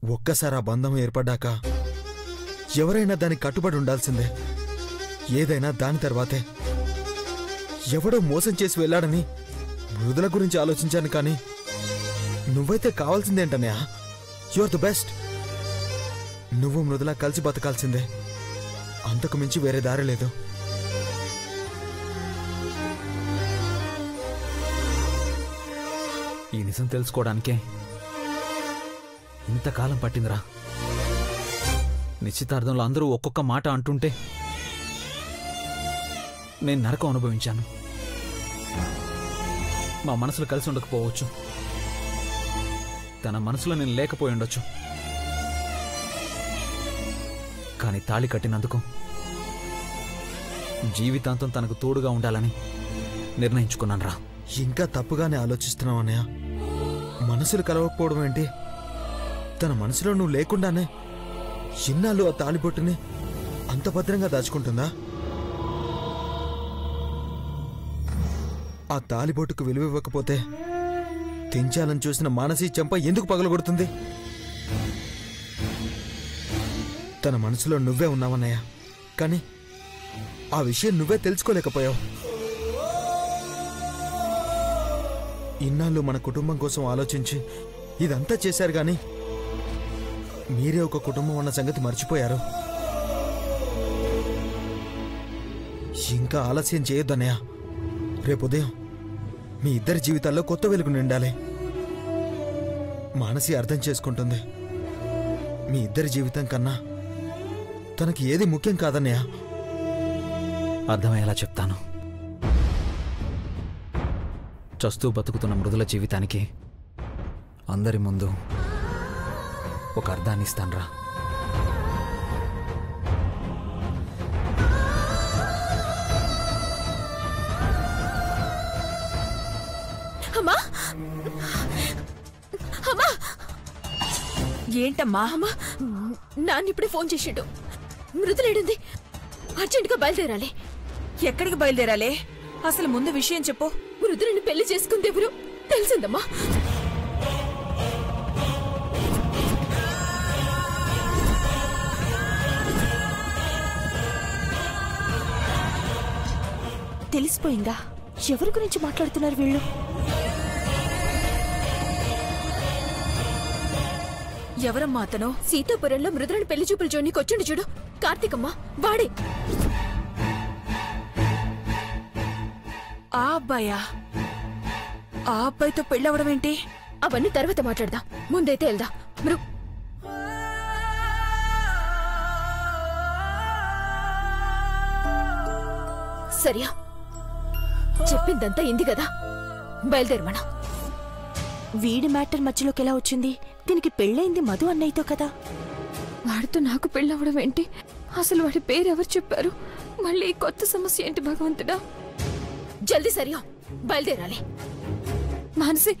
ఒక్కసారి ఆ బంధం ఏర్పడ్డాక ఎవరైనా దానికి కట్టుబడి ఉండాల్సిందే. ఏదైనా దాని తర్వాతే. ఎవడో మోసం చేసి వెళ్ళాడని మృదుల గురించి ఆలోచించాను, కానీ నువ్వైతే కావాల్సిందేంటన్నయ్య? You are the best. నువ్వు మృదుల కలిసి బతకాల్సిందే. అంతకు మించి వేరే దారి లేదు. ఈ నిజం తెలుసుకోవడానికే ఇంతకాలం పట్టిందిరా. నిశ్చితార్థంలో అందరూ ఒక్కొక్క మాట అంటుంటే నేను నరకం అనుభవించాను. మా మనసులు కలిసి ఉండకపోవచ్చు, తన మనసులో నేను లేకపోయి ఉండొచ్చు, కానీ తాళి కట్టినందుకు జీవితాంతం తనకు తోడుగా ఉండాలని నిర్ణయించుకున్నాను రా. ఇంకా తప్పుగానే ఆలోచిస్తున్నావు అన్నయ్య. మనసులు కలవకపోవడం ఏంటి? తన మనసులో నువ్వు లేకుండానే ఇన్నాళ్ళు ఆ తాళిబొట్టుని అంత భద్రంగా దాచుకుంటుందా? ఆ తాళిబొట్టుకు విలువ ఇవ్వకపోతే తెంచాలని చూసిన మానసి చెంప ఎందుకు పగలగొడుతుంది? తన మనసులో నువ్వే ఉన్నావన్నయ్య, కానీ ఆ విషయం నువ్వే తెలుసుకోలేకపోయావు. ఇన్నాళ్ళు మన కుటుంబం కోసం ఆలోచించి ఇదంతా చేశారు, గాని మీరే ఒక కుటుంబం అన్న సంగతి మర్చిపోయారు. ఇంకా ఆలస్యం చేయొద్దన్నయ్య. రేపు ఉదయం మీ ఇద్దరి జీవితాల్లో కొత్త వెలుగు నిండాలి. మానసి అర్థం చేసుకుంటుంది. మీ ఇద్దరి జీవితం కన్నా తనకి ఏది ముఖ్యం కాదన్నయ్య. అర్థమయ్యేలా చెప్తాను. చస్తూ బతుకుతున్న మృదుల జీవితానికి అందరి ముందు ఒక అర్థాన్ని ఇస్తానురా. అమ్మా, అమ్మా, ఏంటమ్మా? అమ్మా, నాన్న ఇప్పుడే ఫోన్ చేసాడు. మృదులేడుంది, అర్జెంటుగా బయలుదేరాలి. ఎక్కడికి బయలుదేరాలి? అసలు ముందు విషయం చెప్పు. మృదులని పెళ్లి చేసుకుంది ఎవరు తెలిసిందమ్మా. తెలిసిపోయిందా? ఎవరి గురించి మాట్లాడుతున్నారు వీళ్ళు? ఎవరమ్మా అతను? సీతాపురంలో మృదులని పెళ్లి చూపులు జోనికి వచ్చుండి చూడు, కార్తీకమ్మ, వాడే. ఆ అబ్బాయా? ఆ అబ్బాయితో పెళ్ళవడం ఏంటి? అవన్నీ తర్వాత మాట్లాడదాం, ముందైతే వెళ్దాం. సరియా, చెప్పిందంతా ఇంది కదా, బయలుదేరమనా. వీడి మ్యాటర్ మధ్యలోకి ఎలా వచ్చింది? దీనికి పెళ్ళైంది మధు అన్నయ్యతో కదా. వాడితో నాకు పెళ్ళవడం ఏంటి? అసలు వాడి పేరు ఎవరు చెప్పారు? మళ్ళీ కొత్త సమస్య ఏంటి భగవంతుడా? జల్దీ సరియా, బయలుదేరాలి. మానసి,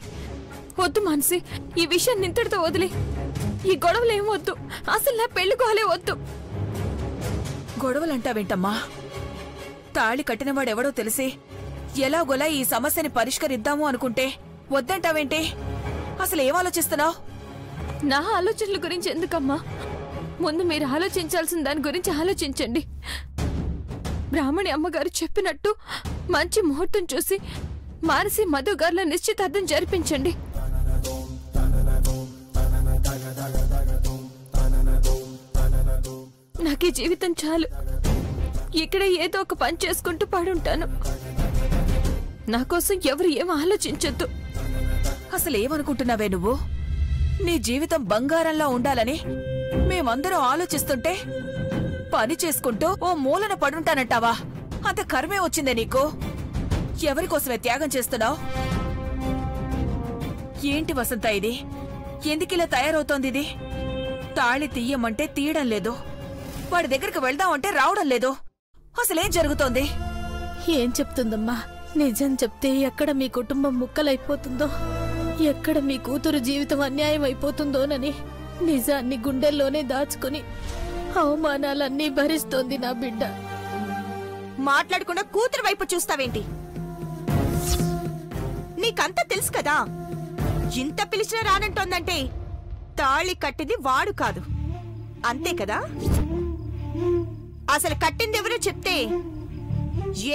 వద్దు మానసి, ఈ విషయాన్ని ఇంతటితో వదిలే. ఈ గొడవలు ఏం వద్దు, అసలు నా పెళ్లి గోలే వద్దు. గొడవలంటావేంటమ్మా? తాళి కట్టినవాడెవడో తెలిసి ఎలాగోలా ఈ సమస్యని పరిష్కరిద్దాము అనుకుంటే వద్దంటావేంటి? అసలు ఏం ఆలోచిస్తున్నావు? నా ఆలోచనల గురించి ఎందుకమ్మా? ముందు మీరు ఆలోచించాల్సిన దాని గురించి ఆలోచించండి. బ్రాహ్మణి అమ్మగారు చెప్పినట్టు మంచి ముహూర్తం చూసి మానసి మధు గారుల నిశ్చితార్థం జరిపించండి. నాకు ఈ జీవితం చాలు. ఇక్కడే ఏదో ఒక పని చేసుకుంటూ పడుంటాను. నా కోసం ఎవరు ఏం ఆలోచించొద్దు. అసలేమనుకుంటున్నావే నువ్వు? నీ జీవితం బంగారంలా ఉండాలని మేమందరం ఆలోచిస్తుంటే పని చేసుకుంటూ ఓ మూలన పడుంటానంటావా? అంత కర్మే వచ్చిందే నీకు? ఎవరికోసమే త్యాగం చేస్తున్నావు? ఏంటి వసంత ఇది? ఎందుకిలా తయారవుతోంది ఇది? తాళి తీయమంటే తీయడం లేదు, వాడి దగ్గరికి వెళ్దామంటే రావడం లేదు. అసలేం జరుగుతోంది? ఏం చెప్తుందమ్మా? నిజం చెప్తే ఎక్కడ మీ కుటుంబం ముక్కలైపోతుందో, ఎక్కడ మీ కూతురు జీవితం అన్యాయం అయిపోతుందోనని నిజాన్ని గుండెల్లోనే దాచుకుని అవమానాలన్నీ భరిస్తోంది నా బిడ్డ. మాట్లాడకుండా కూతురు వైపు చూస్తావేంటి? నీకంతా తెలుసు కదా. ఇంత పిలిచినా రానంటోందంటే తాళి కట్టింది వాడు కాదు, అంతే కదా? అసలు కట్టింది ఎవరో చెప్తే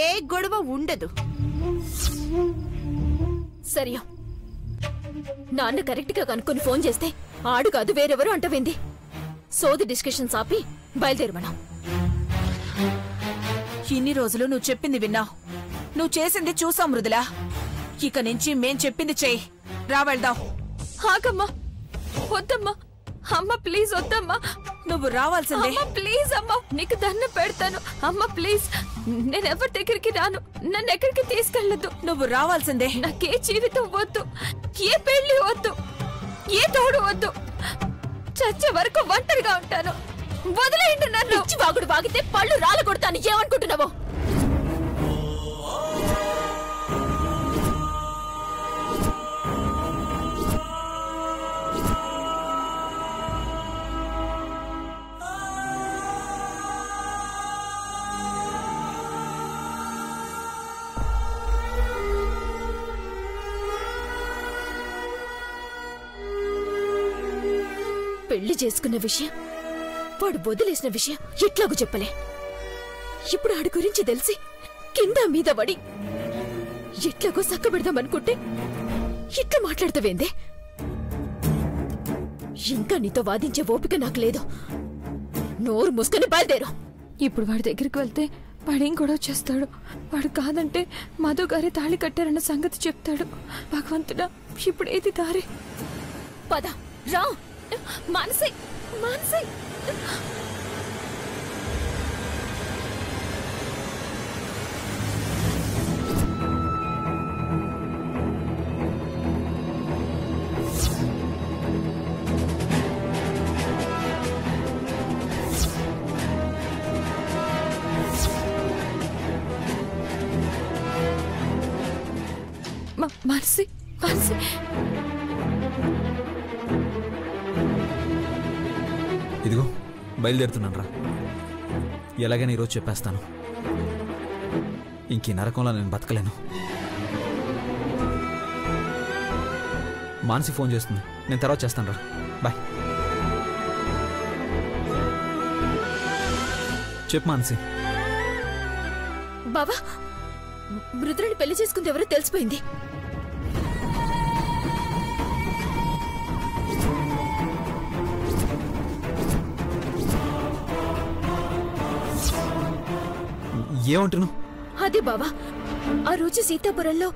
ఏ గొడవ ఉండదు. సరియా, నాన్న కరెక్ట్ గా కనుక్కొని ఫోన్ చేస్తే ఆడు కాదు వేరెవరు అంటవింది. సోది డిస్కషన్స్ ఆపి బయలుదేరమను. ఇన్ని రోజులు నువ్వు చెప్పింది విన్నావు, నువ్వు చేసింది చూసాం మృదులా. ఇక నుంచి మేం చెప్పింది చెయ్యి. రా వెళ్దాం. ఆగమ్మా, వద్దమ్మా. అమ్మ ప్లీజ్ వద్దమ్మా. నువ్వు రావాల్సిందే. అమ్మ ప్లీజ్ అమ్మా, నీకు దండం పెడతాను. అమ్మ ప్లీజ్, నేను ఎవరి దగ్గరికి రాను. నన్ను ఎక్కడికి తీసుకెళ్ళదు. నువ్వు రావాల్సిందే. నాకే జీవితం వద్దు, ఏ పెళ్లి వద్దు, ఏ తోడు వద్దు. చచ్చే వరకు ఒంటరిగా ఉంటాను. వదిలేయండి నన్ను. పిచ్చి వాగుడు వాగితే పళ్ళు రాలగొడతాను. ఏమనుకుంటున్నావో? పెళ్లి చేసుకున్న విషయం, వాడు వదిలేసిన విషయం ఎట్లాగూ చెప్పలే. ఇప్పుడు ఆడి గురించి తెలిసి కింద మీద పడి ఎట్లాగో సక్కబెడదామనుకుంటే ఇట్లా మాట్లాడతావేందే? ఇంకా నీతో వాదించే ఓపిక నాకు లేదు. నోరు మూసుకొని బయలుదేరు. ఇప్పుడు వాడి దగ్గరికి వెళ్తే వాడేం గొడవ చేస్తాడు. వాడు కాదంటే మధు గారి తాళి కట్టారన్న సంగతి చెప్తాడు. భగవంతుడా, ఇప్పుడు ఏది దారి? పద రా. మానసి, మానసి. మానసి, మానసి. ఇదిగో బయలుదేరుతున్నాను రా. ఎలాగైనా ఈరోజు చెప్పేస్తాను. ఇంక ఈ నరకంలో నేను బతకలేను. మానసి ఫోన్ చేస్తుంది, నేను తర్వాత చేస్తాను రా. బాయ్. చెప్పు మానసి. బావా, మృదులని పెళ్లి చేసుకుంది ఎవరో తెలిసిపోయింది. ఏమంటున్నావు? అదే బావా, ఆ రోజు సీతాపురంలో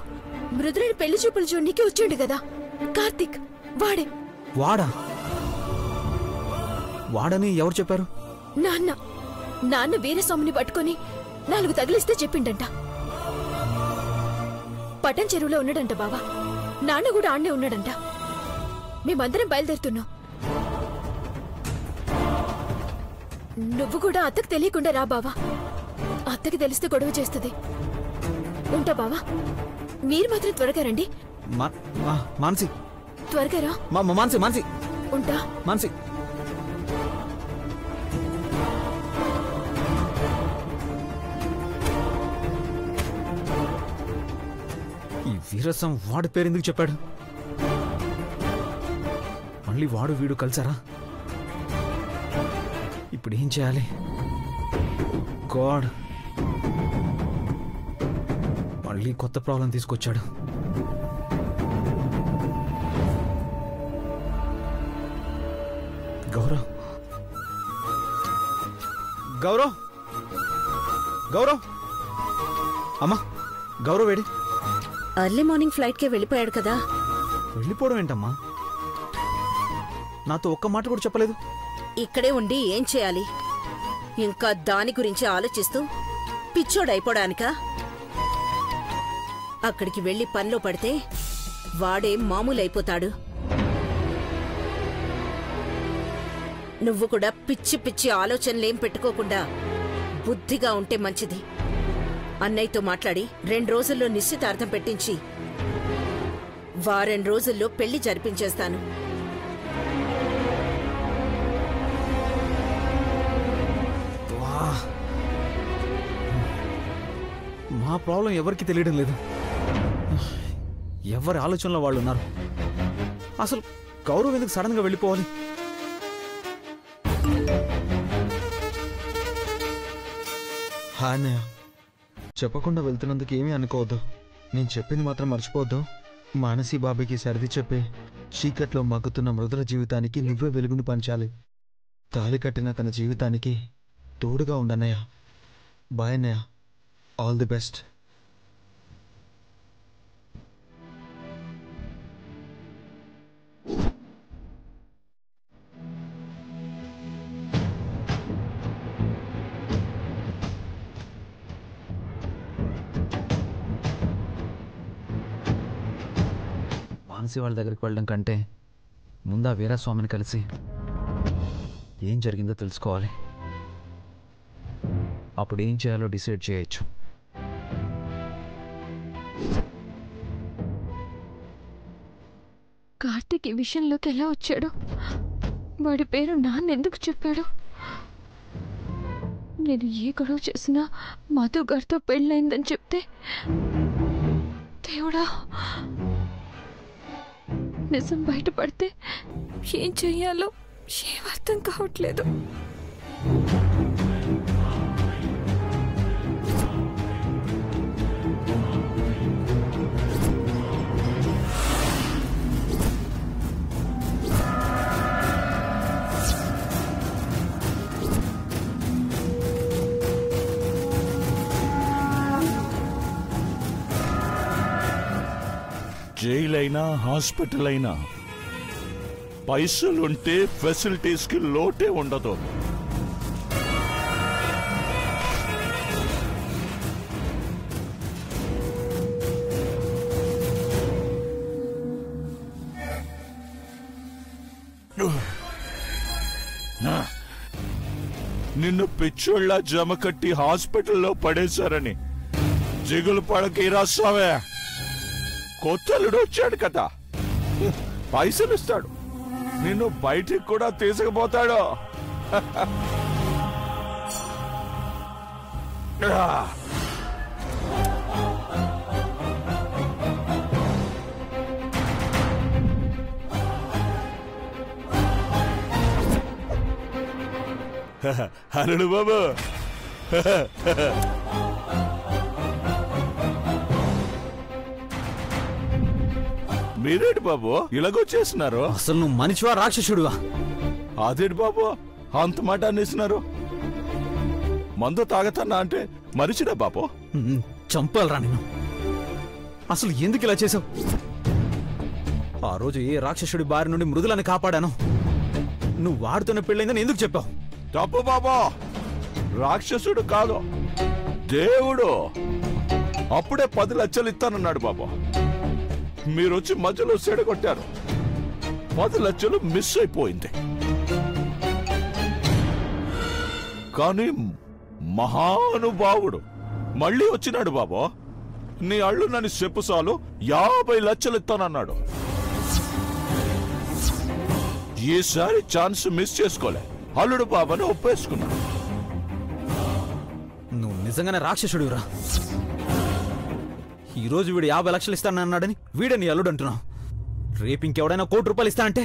మృదులని పెళ్లి చూపులు చూడడానికి వచ్చిండు కదా కార్తీక్, వాడే. వాడా? వాడని ఎవరు చెప్పారు? నాన్న వీరస్వామిని పట్టుకొని 4 తగిలిస్తే చెప్పిండంట. పటన్ చెరువులో ఉన్నాడంట బావా. నాన్న కూడా ఆడనే ఉన్నాడంట. మేమందరం బయలుదేరుతున్నాం. నువ్వు కూడా అత్తకు తెలియకుండా రా బావా. అత్తకి తెలిస్తే గొడవ చేస్తుంది. ఉంటా బావా. మీరు మాత్రం త్వరగా రండి. మానసి, త్వరగా రా. మానసి, మానసి. ఉంటా మానసి. ఈ వీరసం వాడి పేరు ఎందుకు చెప్పాడు? మళ్ళీ వాడు వీడు కలిసారా? ఇప్పుడు ఏం చేయాలి? గాడ్, మళ్ళీ కొత్త ప్రాబ్లం తీసుకొచ్చాడు. గౌరవ్, గౌరవ్, గౌరవ్. అమ్మా, గౌరవ్ వేడి? ఎర్లీ మార్నింగ్ ఫ్లైట్ కే వెళ్ళిపోయాడు కదా. వెళ్ళిపోవడం ఏంటమ్మా? నాతో ఒక్క మాట కూడా చెప్పలేదు. ఇక్కడే ఉండి ఏం చేయాలి? ఇంకా దాని గురించి ఆలోచిస్తూ పిచ్చోడైపోవడానికా? అక్కడికి వెళ్లి పనిలో పడితే వాడే మామూలైపోతాడు. నువ్వు కూడా పిచ్చి పిచ్చి ఆలోచనలేం పెట్టుకోకుండా బుద్ధిగా ఉంటే మంచిది. అన్నయ్యతో మాట్లాడి 2 రోజుల్లో నిశ్చితార్థం పెట్టించి వారం రోజుల్లో పెళ్లి జరిపించేస్తాను. మా ప్రాబ్లం ఎవరికి తెలియడం లేదు. ఎవరి ఆలోచనలో వాళ్ళు ఉన్నారు. అసలు గౌరవ్ ఎందుకు సడన్ గా వెళ్ళిపోవాలి? హా అన్నయ్య, చెప్పకుండా వెళ్తున్నందుకు ఏమీ అనుకోవద్దు. నేను చెప్పింది మాత్రం మర్చిపోవద్దు. మానసి బాబాయ్కి సర్ది చెప్పి చీకట్లో మగ్గుతున్న మృదుల జీవితానికి నువ్వే వెలుగుని పంచాలి. తాళి కట్టిన తన జీవితానికి తోడుగా ఉండన్నయ్య. బాయ్ అన్నయ్య, ఆల్ ది బెస్ట్. మానసి వాళ్ళ దగ్గరికి వెళ్ళడం కంటే ముందా వీరస్వామిని కలిసి ఏం జరిగిందో తెలుసుకోవాలి. అప్పుడు ఏం చేయాలో డిసైడ్ చేయొచ్చు. కార్తీక్ ఈ విషయంలోకి ఎలా వచ్చాడు? వాడి పేరు నాన్న ఎందుకు చెప్పాడు? నేను ఏ గొడవ చేసినా మధు గారితో పెళ్ళైందని చెప్తే, దేవుడా, నిజం బయటపడితే ఏం చెయ్యాలో ఏం అర్థం కావట్లేదు. జైలైనా హాస్పిటల్ అయినా పైసలుంటే ఫెసిలిటీస్కి లోటే ఉండదు. నిన్ను పిచ్చోళ్ళ జమ కట్టి హాస్పిటల్లో పడేశారని జిగులు పడకి రాస్తావే. కొత్తలుడు వచ్చాడు కదా, పైసలు ఇస్తాడు, నిన్ను బయటికి కూడా తీసుకుపోతాడు. అరుడు బాబు, మీరేంటి బాబు ఇలాగొచ్చేస్తున్నారు? అసలు నువ్వు మనిషివా రాక్షసుడివా? అదేంటి బాబు అంత మాట అనేసినారు? మందు తాగతన్నా అంటే మరిచినా బాబు? చంపాలరా నేను. అసలు ఎందుకు ఇలా చేసావు? ఆ రోజు ఏ రాక్షసుడి బారి నుండి మృదులని కాపాడాను, నువ్వు వాడుతున్న పెళ్ళైందని ఎందుకు చెప్పావు? తప్పు బాబా, రాక్షసుడు కాదు దేవుడు. అప్పుడే 10 లక్షలు ఇస్తానన్నాడు బాబా. మీరొచ్చి మధ్యలో సెడగొట్టారు, 10 లక్షలు మిస్ అయిపోయింది. కానీ మహానుభావుడు మళ్ళీ వచ్చినాడు బాబా. నీ అళ్ళు నన్ను చెప్పు చాలు 50 లక్షలు ఇస్తానన్నాడు. ఈసారి ఛాన్స్ మిస్ చేసుకోలే, అల్లుడు బాబాని ఒప్పేసుకున్నాడు. నువ్వు నిజంగానే రాక్షసుడివిరా. ఈరోజు వీడు 50 లక్షలు ఇస్తానన్నాడని వీడే నీ అల్లుడు అంటున్నావు. రేపు ఇంకెవడైనా 1 కోటి రూపాయలు ఇస్తా అంటే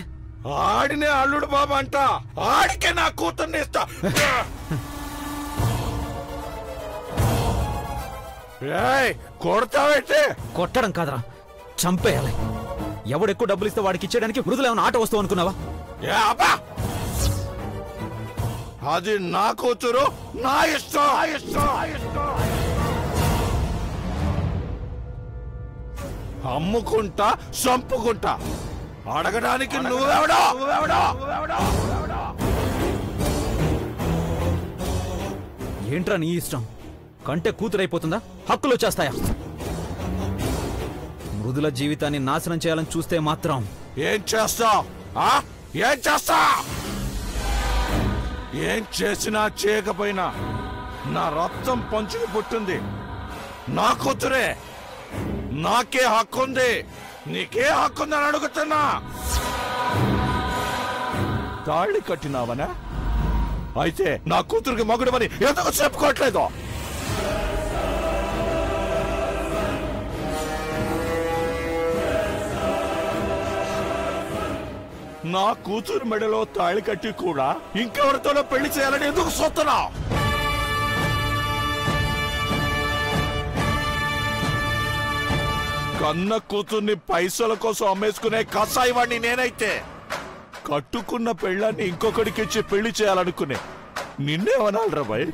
ఆడినే అల్లుడు బాబా అంట, ఆడికే నా కూతుర్ని ఇస్తా. కొడతావేంటే? కొట్టడం కాదరా, చంపేయాలి. ఎవడెక్కువ డబ్బులు ఇస్తే వాడికి ఇచ్చేయడానికి మృదులు ఏమైనా ఆట వస్తావు అనుకున్నావా? అది నా కూతురు, నా ఇష్టం. అమ్ముకుంటా, చంపుకుంటా, అడగడానికి నువ్వెవడా? ఏంట్రా నీ ఇష్టం? కంటే కూతురైపోతుందా? హక్కులు వచ్చేస్తాయా? మృదుల జీవితాన్ని నాశనం చేయాలని చూస్తే మాత్రం ఏం చేస్తావు? ఏం చేస్తా? ఏం చేసినా చేయకపోయినా నా రక్తం పంచుకు పుట్టింది నా కూతురే. నాకే హక్కుంది, నీకే హక్కుందని అడుగుతున్నా. తాళి కట్టినావనా? అయితే నా కూతురికి మగుడమని ఎందుకు చెప్పుకోవట్లేదు? నా కూతురు మెడలో తాళి కట్టి కూడా ఇంకెవరితోనో పెళ్లి చేయాలని ఎందుకు చూస్తున్నావు? కన్న కూతుర్ని పైసల కోసం అమ్మేసుకునే కసాయి వాడిని నేనైతే కట్టుకున్న పెళ్ళాన్ని ఇంకొకడికి ఇచ్చి పెళ్లి చేయాలనుకునే నిన్నేమనాలరా బాయ్?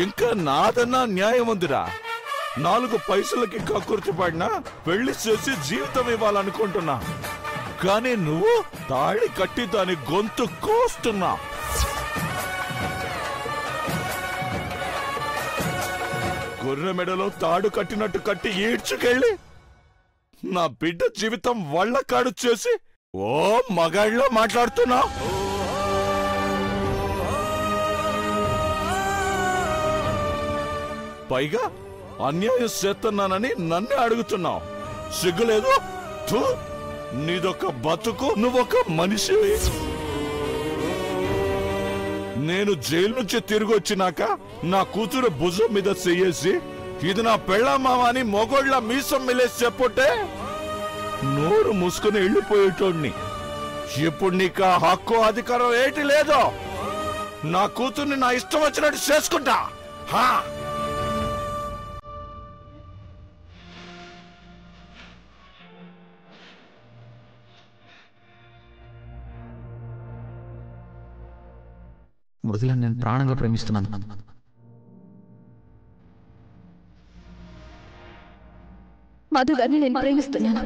ఇంకా నాదన్నా న్యాయం ఉందిరా. 4 పైసలకి కక్కుర్తి పడినా పెళ్లి చేసి జీవితం ఇవ్వాలనుకుంటున్నా. కానీ నువ్వు తాళి కట్టి దాని గొంతు కోస్తున్నా. గొర్రె మెడలో తాడు కట్టినట్టు కట్టి ఈడ్చుకెళ్ళి నా బిడ్డ జీవితం వళ్ళకాడు చేసి ఓ మగాళ్ళలో మాట్లాడుతున్నా. పైగా అన్యాయం చేస్తున్నానని నన్నే అడుగుతున్నావు. సిగ్గులేదు? నీదొక బతుకు, నువ్వొక మనిషివి. నేను జైలు నుంచి తిరిగి వచ్చినాక నా కూతురు భుజం మీద చెయ్యేసి ఇది నా పెళ్ళామామ అని మొగోళ్ళ మీసం మిలేసి చెప్పుంటే నోరు మూసుకుని వెళ్ళిపోయేటోడిని. ఇప్పుడు నీకు హక్కు అధికారం ఏంటి లేదో నా కూతుర్ని నా ఇష్టం వచ్చినట్టు చేసుకుంటా. మృదుల నేను ప్రాణంగా ప్రేమిస్తున్నాను. మధు గారిని నేను ప్రేమిస్తున్నాను.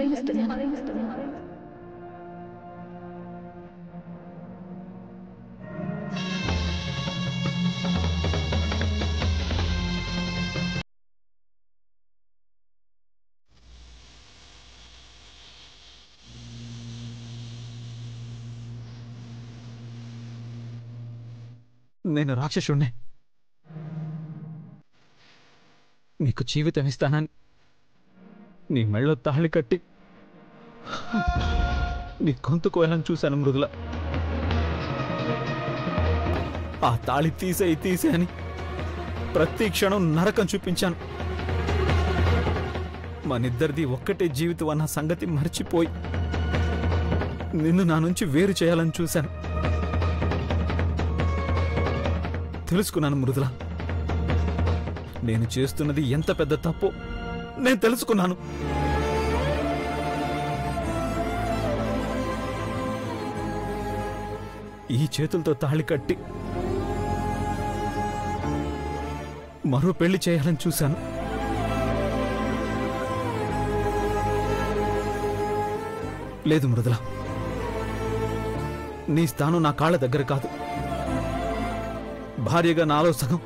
నేను రాక్షసుణ్ణి. నీకు జీవితం ఇస్తానని నీ మెళ్ళో తాళి కట్టి నీ గొంతు కోయాలని చూశాను మృదుల. ఆ తాళి తీసే అని ప్రతి క్షణం నరకం చూపించాను. మనిద్దరిది ఒక్కటే జీవితం అన్న సంగతి మర్చిపోయి నిన్ను నా నుంచి వేరు చేయాలని చూశాను. తెలుసుకున్నాను మృదుల, నేను చేస్తున్నది ఎంత పెద్ద తప్పు నేను తెలుసుకున్నాను. ఈ చేతులతో తాళి కట్టి మరో పెళ్లి చేయాలని చూశాను. లేదు మృదుల, నీ స్థానం నా కాళ్ళ దగ్గర కాదు. భార్యగా నాలో సగం,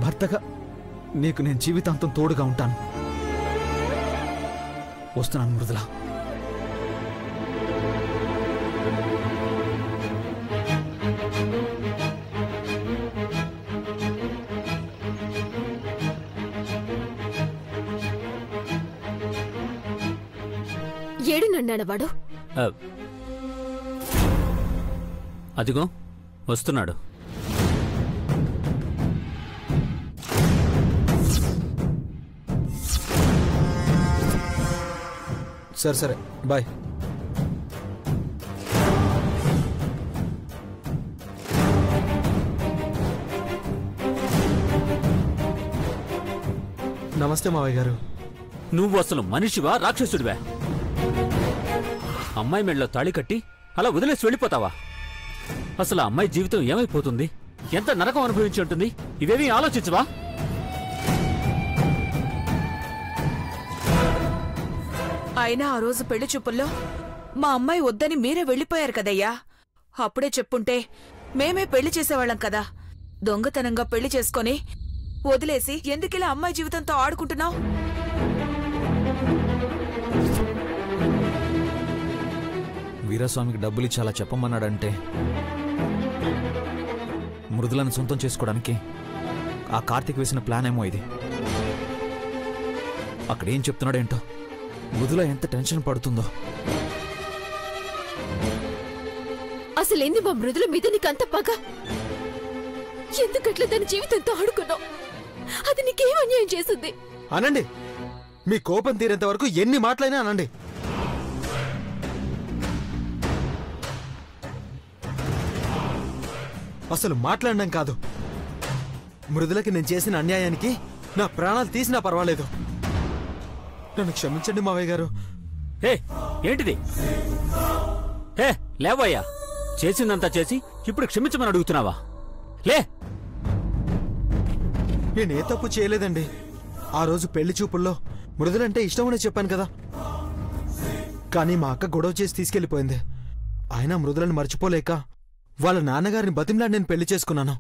భర్తగా నీకు నేను జీవితాంతం తోడుగా ఉంటాను. వస్తున్నాను మృదుల. ఏడునన్నాడు వాడు. అదిగో వస్తున్నాడు. సరే బాయ్. నమస్తే మావయ్య గారు. నువ్వు అసలు మనిషివా రాక్షసుడివా? అమ్మాయి మెడలో తాళి కట్టి అలా వదిలేసి వెళ్ళిపోతావా? అసలు ఆ అమ్మాయి జీవితం ఏమైపోతుంది? ఎంత నరకం అనుభవించి ఉంటుంది? ఇవేమీ ఆలోచించవా? అయినా ఆ రోజు పెళ్లి చూపుల్లో మా అమ్మాయి వద్దని మీరే వెళ్ళిపోయారు కదయ్యా. అప్పుడే చెప్పుంటే మేమే పెళ్లి చేసేవాళ్ళం కదా. దొంగతనంగా పెళ్లి చేసుకొని వదిలేసి ఎందుకిలా అమ్మాయి జీవితంతో ఆడుకుంటున్నావు? వీరస్వామికి డబ్బులు చాలా చెప్పమన్నాడంటే మృదులను సొంతం చేసుకోవడానికి ఆ కార్తీక్ వేసిన ప్లాన్ ఏమో ఇది. అక్కడేం చెప్తున్నాడేంటో, మృదుల ఎంత టెన్షన్ పడుతుందో. అసలేంది మా మృదుల మీద నీకంత పగ? ఎందుకట్లా తన జీవితంతో ఆడుకున్నావు? అది నీకేం అన్యాయం చేసింది? అనండి, మీ కోపం తీరేంత వరకు ఎన్ని మాటలైనా అనండి. అసలు మాట్లాడడం కాదు, మృదులకి నేను చేసిన అన్యాయానికి నా ప్రాణాలు తీసినా పర్వాలేదు. నన్ను క్షమించండి మావయ్య గారు. హే ఏంటిది? హే లేవయ్యా, చేసిందంతా చేసి ఇప్పుడు క్షమించమని అడుగుతున్నావా? లే. నేనే తప్పు చేయలేదండి. ఆ రోజు పెళ్లి చూపుల్లో మృదులంటే ఇష్టమని చెప్పాను కదా. కానీ మా అక్క గొడవ చేసి తీసుకెళ్లిపోయింది. ఆయన మృదులను మర్చిపోలేక వాళ్ళ నాన్నగారిని బతిమలాడి నేను పెళ్లి చేసుకున్నాను.